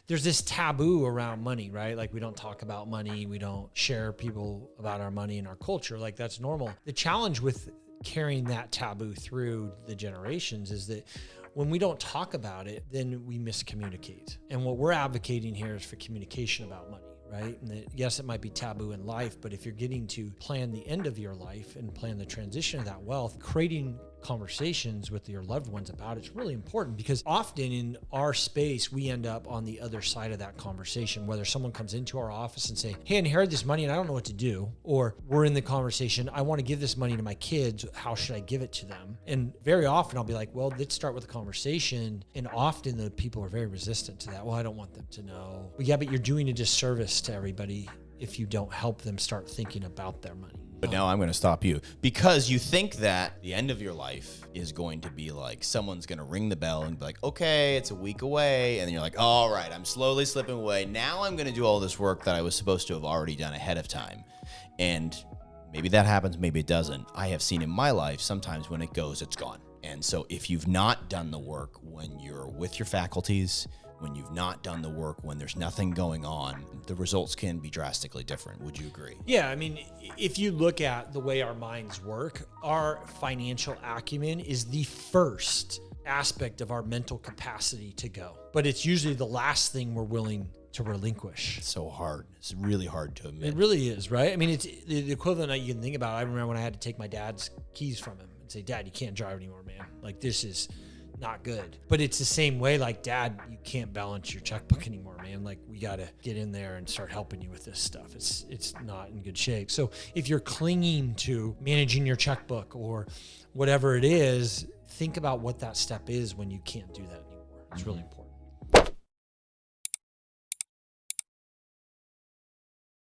there's this taboo around money, right? Like we don't talk about money. We don't share people about our money in our culture. Like that's normal. The challenge with carrying that taboo through the generations is that when we don't talk about it, then we miscommunicate. And what we're advocating here is for communication about money, right? And that, yes, it might be taboo in life, but if you're getting to plan the end of your life and plan the transition of that wealth, creating conversations with your loved ones about it's really important, because often in our space, we end up on the other side of that conversation, whether someone comes into our office and say, hey, I inherited this money and I don't know what to do. Or we're in the conversation, I want to give this money to my kids. How should I give it to them? And very often I'll be like, well, let's start with a conversation. And often the people are very resistant to that. Well, I don't want them to know. Well, yeah, but you're doing a disservice to everybody if you don't help them start thinking about their money. But now I'm going to stop you, because you think that the end of your life is going to be like someone's going to ring the bell and be like, okay, it's a week away. And then you're like, all right, I'm slowly slipping away. Now I'm going to do all this work that I was supposed to have already done ahead of time. And maybe that happens, maybe it doesn't. I have seen in my life sometimes when it goes, it's gone. And so if you've not done the work when you're with your faculties, when you've not done the work, when there's nothing going on, the results can be drastically different. Would you agree? Yeah, I mean, if you look at the way our minds work, our financial acumen is the first aspect of our mental capacity to go. But it's usually the last thing we're willing to relinquish. It's so hard. It's really hard to admit. It really is, right? I mean, it's the equivalent that you can think about. I remember when I had to take my dad's keys from him and say, Dad, you can't drive anymore, man. Like, this is not good. But it's the same way, like, Dad, you can't balance your checkbook anymore, man. Like, we got to get in there and start helping you with this stuff. It's not in good shape. So if you're clinging to managing your checkbook or whatever it is, think about what that step is when you can't do that anymore. It's really important.